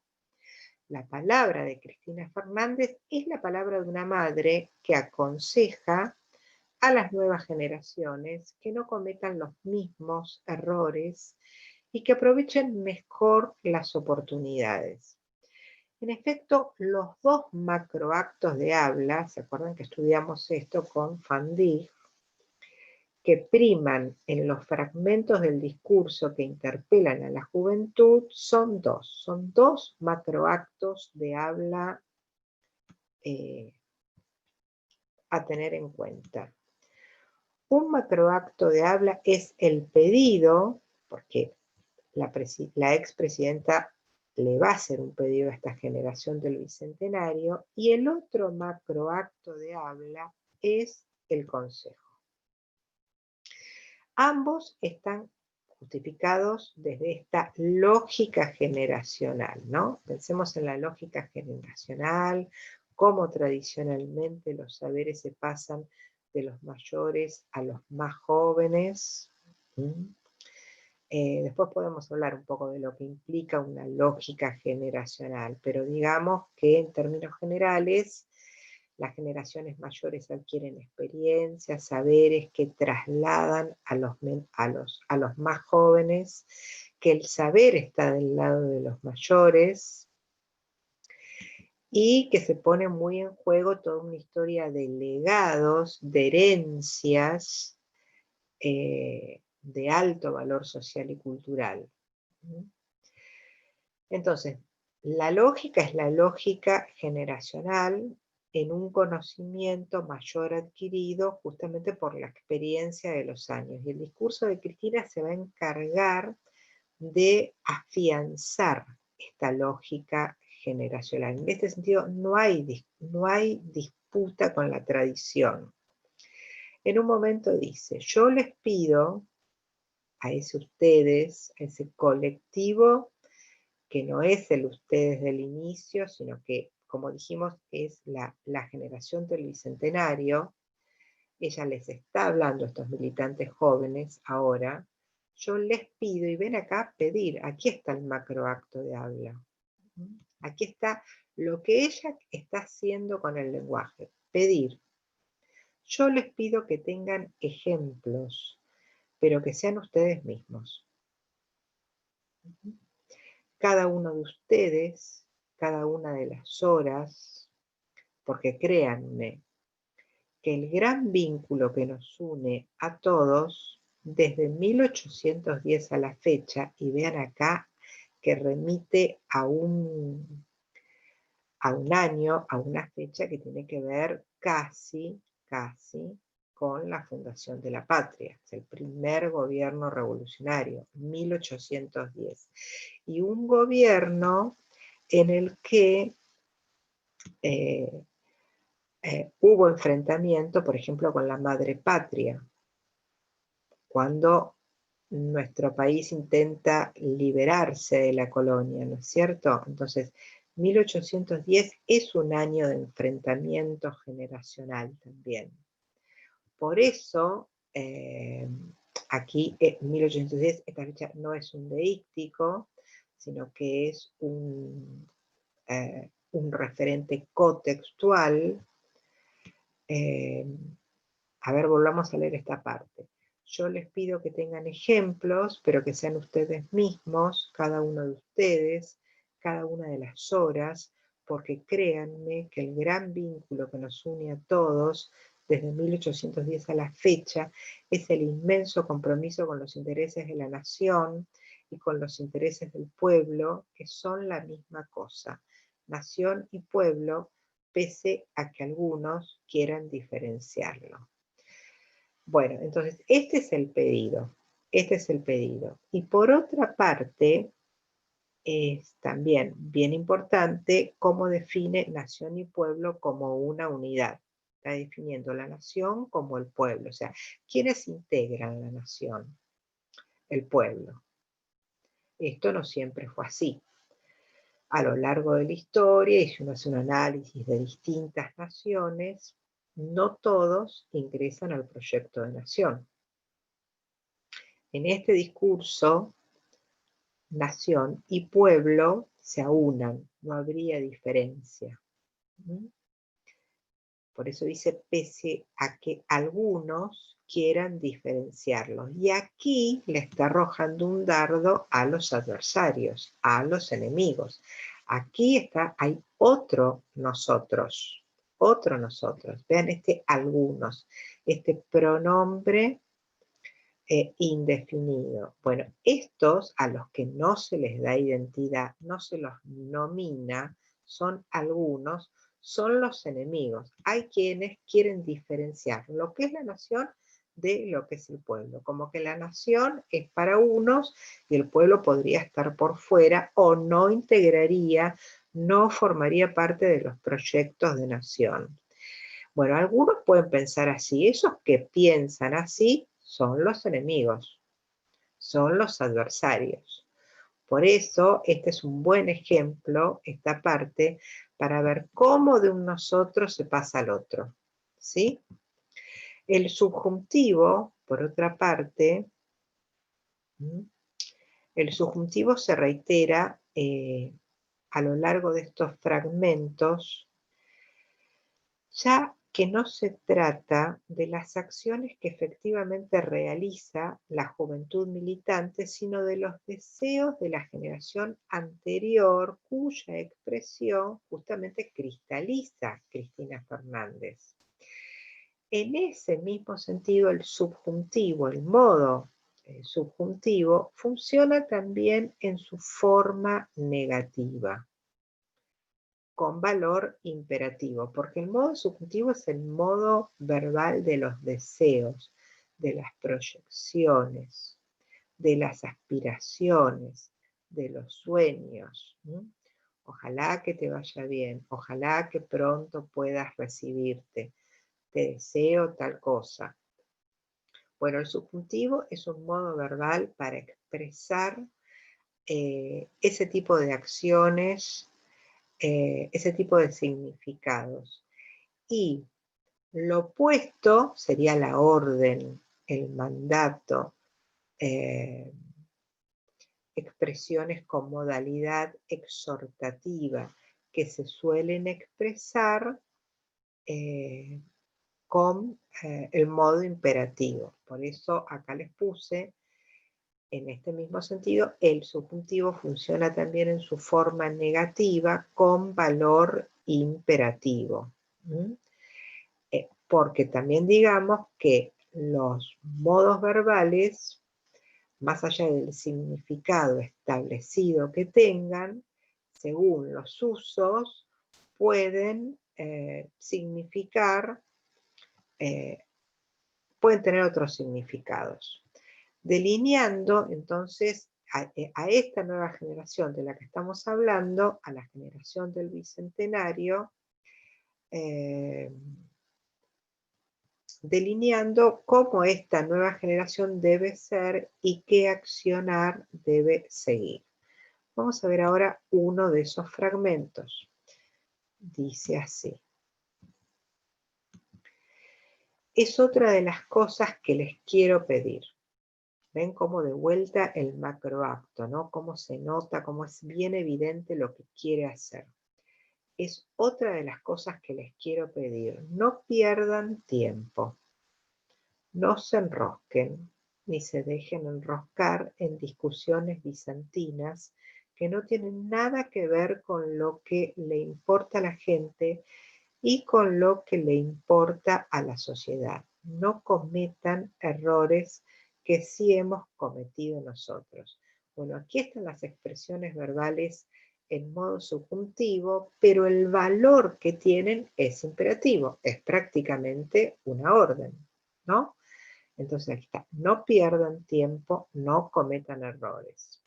La palabra de Cristina Fernández es la palabra de una madre que aconseja a las nuevas generaciones que no cometan los mismos errores y que aprovechen mejor las oportunidades. En efecto, los dos macroactos de habla, ¿se acuerdan que estudiamos esto con Van Dijk?, que priman en los fragmentos del discurso que interpelan a la juventud, son dos macroactos de habla a tener en cuenta. Un macroacto de habla es el pedido, porque la expresidenta le va a hacer un pedido a esta generación del Bicentenario, y el otro macroacto de habla es el consejo. Ambos están justificados desde esta lógica generacional, ¿no? Pensemos en la lógica generacional, cómo tradicionalmente los saberes se pasan de los mayores a los más jóvenes. Después podemos hablar un poco de lo que implica una lógica generacional, pero digamos que en términos generales, las generaciones mayores adquieren experiencias, saberes que trasladan a los más jóvenes, que el saber está del lado de los mayores y que se pone muy en juego toda una historia de legados, de herencias, de alto valor social y cultural. Entonces, La lógica es la lógica generacional en un conocimiento mayor adquirido justamente por la experiencia de los años. Y el discurso de Cristina se va a encargar de afianzar esta lógica generacional. En este sentido, no hay disputa con la tradición. En un momento dice, yo les pido a ustedes, a ese colectivo, que no es el ustedes del inicio, sino que, como dijimos, es la generación del Bicentenario. Ella les está hablando a estos militantes jóvenes ahora. Yo les pido, y ven acá pedir, aquí está el macroacto de habla. Aquí está lo que ella está haciendo con el lenguaje, pedir. Yo les pido que tengan ejemplos, pero que sean ustedes mismos. Cada uno de ustedes, cada una de las horas, porque créanme que el gran vínculo que nos une a todos desde 1810 a la fecha, y vean acá que remite a un año, a una fecha que tiene que ver casi con la fundación de la patria, es el primer gobierno revolucionario, 1810. Y un gobierno en el que hubo enfrentamiento, por ejemplo, con la madre patria, cuando nuestro país intenta liberarse de la colonia, ¿no es cierto? Entonces, 1810 es un año de enfrentamiento generacional también. Por eso, aquí, 1810, esta fecha no es un deíctico, sino que es un referente cotextual. A ver, volvamos a leer esta parte. Yo les pido que tengan ejemplos, pero que sean ustedes mismos, cada uno de ustedes, cada una de las horas, porque créanme que el gran vínculo que nos une a todos desde 1810 a la fecha es el inmenso compromiso con los intereses de la nación y con los intereses del pueblo, que son la misma cosa. Nación y pueblo, pese a que algunos quieran diferenciarlo. Bueno, entonces este es el pedido, Y por otra parte, es también bien importante cómo define nación y pueblo como una unidad. Está definiendo la nación como el pueblo, o sea, ¿quiénes integran la nación? El pueblo. Esto no siempre fue así. A lo largo de la historia, y si uno hace un análisis de distintas naciones, no todos ingresan al proyecto de nación. En este discurso, nación y pueblo se aunan, no habría diferencia. Por eso dice, pese a que algunos quieran diferenciarlos. Y aquí le está arrojando un dardo a los adversarios, a los enemigos. Aquí hay otro nosotros. Vean este algunos, este pronombre indefinido. Bueno, estos a los que no se les da identidad, no se los nomina, son algunos, son los enemigos. Hay quienes quieren diferenciar lo que es la nación de lo que es el pueblo, como que la nación es para unos y el pueblo podría estar por fuera o no integraría, no formaría parte de los proyectos de nación. Bueno, algunos pueden pensar así, esos que piensan así son los enemigos, son los adversarios. Por eso, este es un buen ejemplo, esta parte, para ver cómo de un nosotros se pasa al otro. ¿Sí? El subjuntivo, por otra parte, el subjuntivo se reitera a lo largo de estos fragmentos, ya que no se trata de las acciones que efectivamente realiza la juventud militante, sino de los deseos de la generación anterior, cuya expresión justamente cristaliza Cristina Fernández. En ese mismo sentido, el subjuntivo, el modo subjuntivo, funciona también en su forma negativa. con valor imperativo, porque el modo subjuntivo es el modo verbal de los deseos, de las proyecciones, de las aspiraciones, de los sueños. Ojalá que te vaya bien, ojalá que pronto puedas recibirte, te deseo tal cosa. Bueno, el subjuntivo es un modo verbal para expresar ese tipo de acciones, ese tipo de significados. Y lo opuesto sería la orden, el mandato, expresiones con modalidad exhortativa que se suelen expresar con el modo imperativo. Por eso acá les puse, en este mismo sentido, el subjuntivo funciona también en su forma negativa con valor imperativo. Porque también digamos que los modos verbales, más allá del significado establecido que tengan, según los usos, pueden significar, pueden tener otros significados. Delineando entonces a esta nueva generación de la que estamos hablando, a la generación del Bicentenario, delineando cómo esta nueva generación debe ser y qué accionar debe seguir. Vamos a ver ahora uno de esos fragmentos. Dice así. Es otra de las cosas que les quiero pedir. Ven cómo de vuelta el macroacto, ¿no? Cómo se nota, cómo es bien evidente lo que quiere hacer. Es otra de las cosas que les quiero pedir. No pierdan tiempo. No se enrosquen, ni se dejen enroscar en discusiones bizantinas que no tienen nada que ver con lo que le importa a la gente y con lo que le importa a la sociedad. No cometan errores que sí hemos cometido nosotros. Bueno, aquí están las expresiones verbales en modo subjuntivo, pero el valor que tienen es imperativo, es prácticamente una orden, ¿no? Entonces aquí está, no pierdan tiempo, no cometan errores.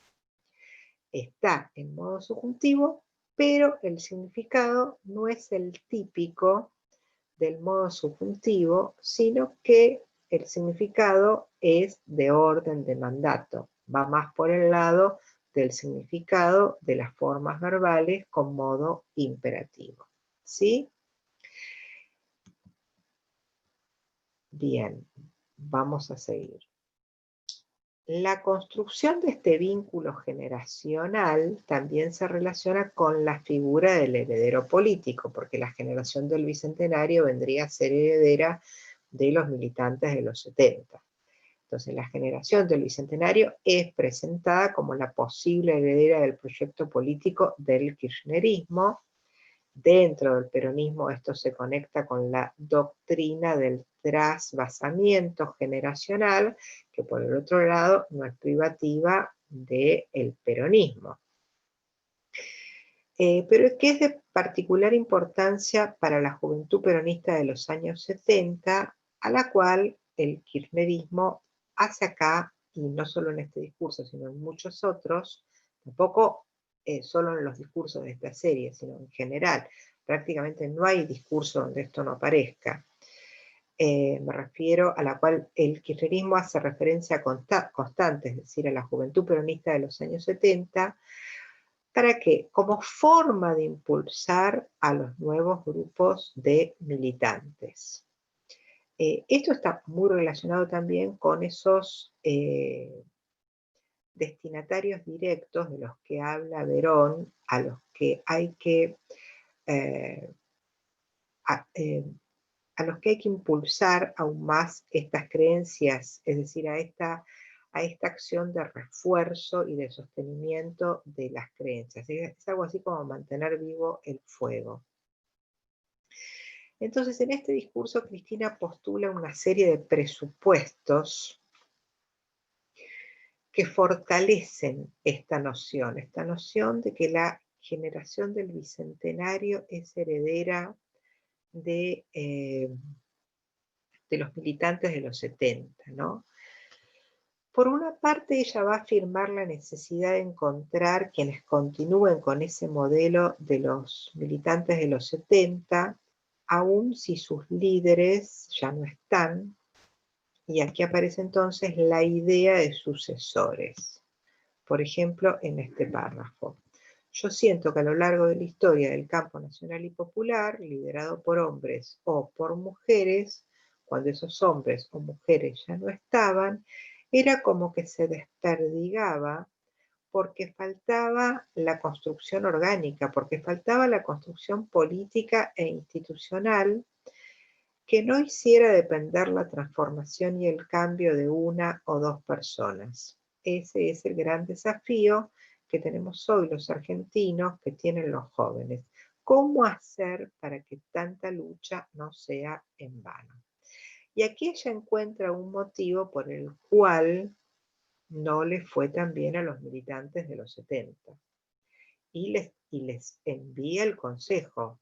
Está en modo subjuntivo, pero el significado no es el típico del modo subjuntivo, sino que el significado es de orden de mandato. Va más por el lado del significado de las formas verbales con modo imperativo. ¿Sí? Bien, vamos a seguir. La construcción de este vínculo generacional también se relaciona con la figura del heredero político, porque la generación del Bicentenario vendría a ser heredera de los militantes de los 70. Entonces, la generación del Bicentenario es presentada como la posible heredera del proyecto político del kirchnerismo. Dentro del peronismo esto se conecta con la doctrina del trasvasamiento generacional, que por el otro lado no es privativa del peronismo. Pero que es de particular importancia para la juventud peronista de los años 70, a la cual el kirchnerismo hace acá, y no solo en este discurso, sino en muchos otros, tampoco solo en los discursos de esta serie, sino en general. Prácticamente no hay discurso donde esto no aparezca. Me refiero a la cual el kirchnerismo hace referencia constante, es decir, a la juventud peronista de los años 70, ¿para qué? Como forma de impulsar a los nuevos grupos de militantes. Esto está muy relacionado también con esos destinatarios directos de los que habla Verón, a los que hay que a los que hay que impulsar aún más estas creencias, es decir, a esta acción de refuerzo y de sostenimiento de las creencias. Es algo así como mantener vivo el fuego. Entonces, en este discurso, Cristina postula una serie de presupuestos que fortalecen esta noción de que la generación del Bicentenario es heredera de los militantes de los 70, ¿no? Por una parte, ella va a afirmar la necesidad de encontrar quienes continúen con ese modelo de los militantes de los 70, aun si sus líderes ya no están, y aquí aparece entonces la idea de sucesores. Por ejemplo, en este párrafo. Yo siento que a lo largo de la historia del campo nacional y popular, liderado por hombres o por mujeres, cuando esos hombres o mujeres ya no estaban, era como que se desperdigaba porque faltaba la construcción orgánica, porque faltaba la construcción política e institucional que no hiciera depender la transformación y el cambio de una o dos personas. Ese es el gran desafío que tenemos hoy los argentinos, que tienen los jóvenes. ¿Cómo hacer para que tanta lucha no sea en vano? Y aquí ella encuentra un motivo por el cual no le fue tan bien a los militantes de los 70. Y les envía el consejo.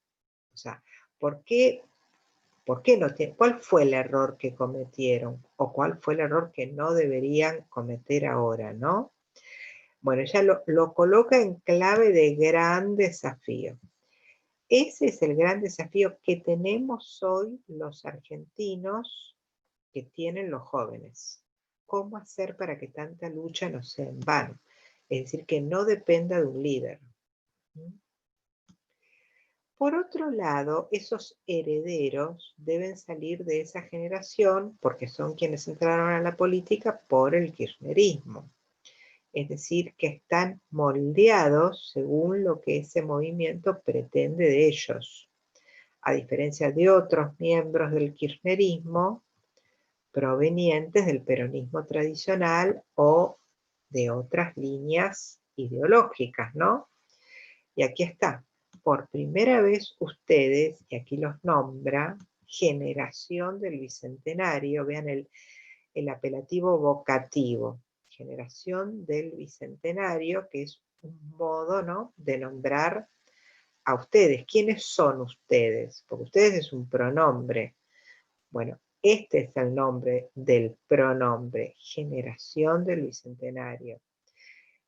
O sea, ¿por qué no ¿cuál fue el error que cometieron? ¿O cuál fue el error que no deberían cometer ahora, no? Bueno, ella lo coloca en clave de gran desafío. Ese es el gran desafío que tenemos hoy los argentinos, que tienen los jóvenes. ¿Cómo hacer para que tanta lucha no sea en vano? Es decir, que no dependa de un líder. Por otro lado, esos herederos deben salir de esa generación porque son quienes entraron a la política por el kirchnerismo. Es decir, que están moldeados según lo que ese movimiento pretende de ellos. A diferencia de otros miembros del kirchnerismo provenientes del peronismo tradicional o de otras líneas ideológicas, ¿no? Y aquí está. Por primera vez ustedes, y aquí los nombra, generación del Bicentenario, vean el apelativo vocativo, generación del Bicentenario, que es un modo, ¿no?, de nombrar a ustedes. ¿Quiénes son ustedes? Porque ustedes es un pronombre. Bueno, este es el nombre del pronombre, generación del Bicentenario.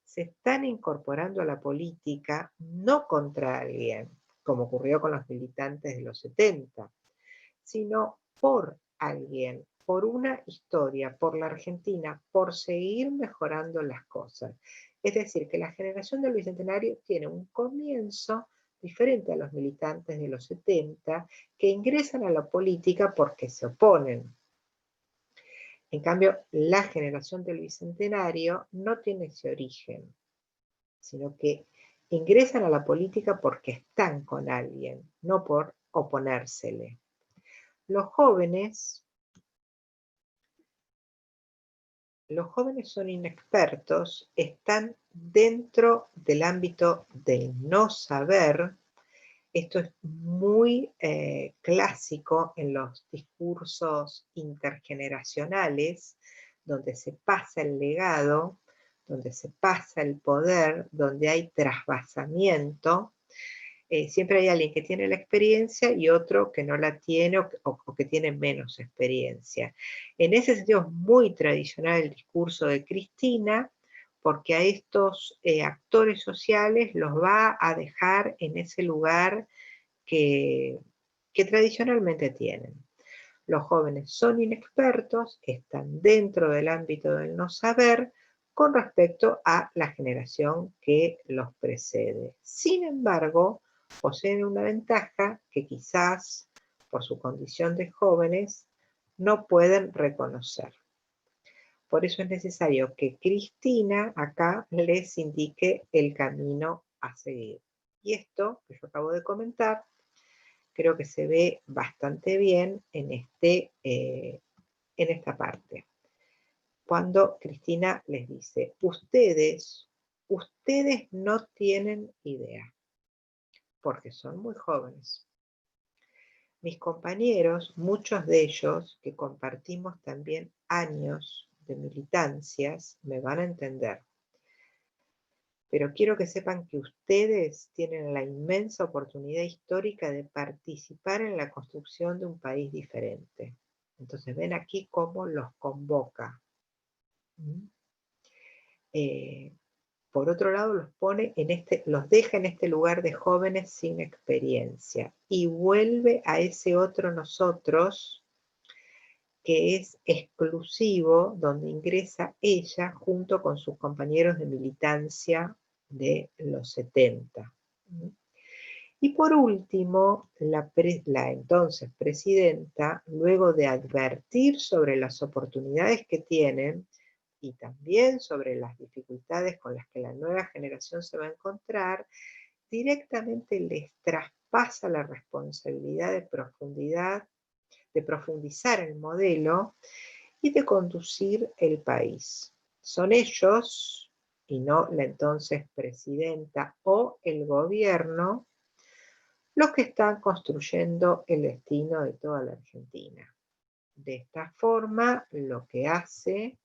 Se están incorporando a la política no contra alguien, como ocurrió con los militantes de los 70, sino por alguien, por una historia, por la Argentina, por seguir mejorando las cosas. Es decir, que la generación del Bicentenario tiene un comienzo diferente a los militantes de los 70, que ingresan a la política porque se oponen. En cambio, la generación del Bicentenario no tiene ese origen, sino que ingresan a la política porque están con alguien, no por oponérsele. Los jóvenes son inexpertos, están dentro del ámbito del no saber. Esto es muy clásico en los discursos intergeneracionales, donde se pasa el legado, donde se pasa el poder, donde hay trasvasamiento. Siempre hay alguien que tiene la experiencia y otro que no la tiene o que tiene menos experiencia. En ese sentido es muy tradicional el discurso de Cristina, porque a estos actores sociales los va a dejar en ese lugar que tradicionalmente tienen. Los jóvenes son inexpertos, están dentro del ámbito del no saber con respecto a la generación que los precede. Sin embargo, poseen una ventaja que quizás por su condición de jóvenes no pueden reconocer. Por eso es necesario que Cristina acá les indique el camino a seguir. Y esto que yo acabo de comentar, creo que se ve bastante bien en esta parte. Cuando Cristina les dice, ustedes no tienen idea, porque son muy jóvenes. Mis compañeros, muchos de ellos que compartimos también años de militancias, me van a entender. pero quiero que sepan que ustedes tienen la inmensa oportunidad histórica de participar en la construcción de un país diferente. Entonces ven aquí cómo los convoca. ¿Mm? Por otro lado, los deja en este lugar de jóvenes sin experiencia y vuelve a ese otro nosotros que es exclusivo, donde ingresa ella junto con sus compañeros de militancia de los 70. Y por último, la entonces presidenta, luego de advertir sobre las oportunidades que tienen y también sobre las dificultades con las que la nueva generación se va a encontrar, directamente les traspasa la responsabilidad de profundizar el modelo y de conducir el país. Son ellos, y no la entonces presidenta o el gobierno, los que están construyendo el destino de toda la Argentina. De esta forma, lo que hace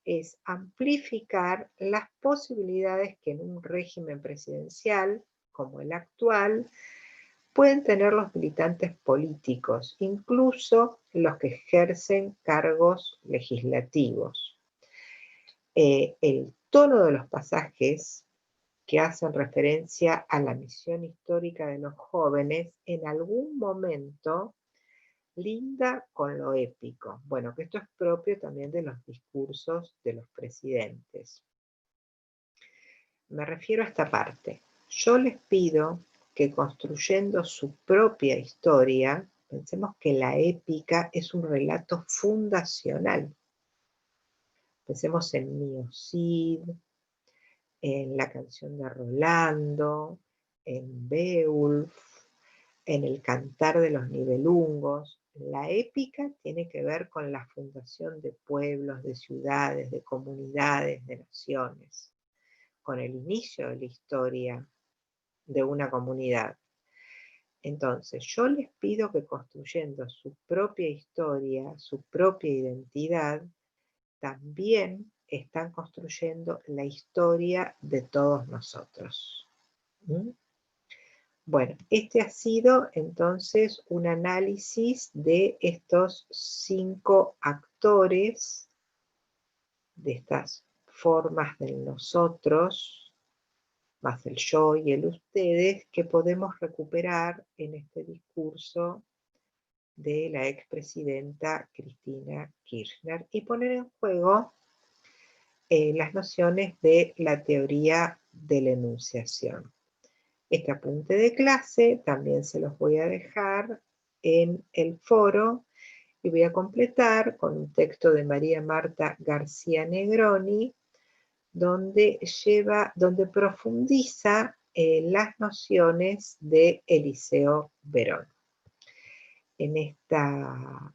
es amplificar las posibilidades que en un régimen presidencial como el actual pueden tener los militantes políticos, incluso los que ejercen cargos legislativos. El tono de los pasajes que hacen referencia a la misión histórica de los jóvenes en algún momento linda con lo épico. Bueno, que esto es propio también de los discursos de los presidentes. Me refiero a esta parte. Yo les pido que construyendo su propia historia, pensemos que la épica es un relato fundacional. Pensemos en Mío Cid, en la canción de Rolando, en Beowulf, en el cantar de los Nibelungos. La épica tiene que ver con la fundación de pueblos, de ciudades, de comunidades, de naciones, con el inicio de la historia de una comunidad. Entonces, yo les pido que construyendo su propia historia, su propia identidad, también están construyendo la historia de todos nosotros. ¿Mm? Bueno, este ha sido entonces un análisis de estos 5 actores, de estas formas del nosotros, más el yo y el ustedes, que podemos recuperar en este discurso de la expresidenta Cristina Kirchner y poner en juego las nociones de la teoría de la enunciación. Este apunte de clase también se los voy a dejar en el foro y voy a completar con un texto de María Marta García Negroni, donde profundiza las nociones de Eliseo Verón. En esta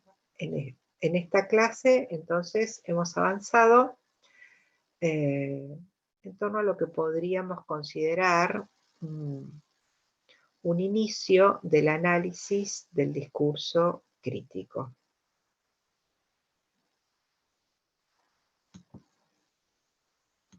clase, entonces, hemos avanzado en torno a lo que podríamos considerar un inicio del análisis del discurso crítico.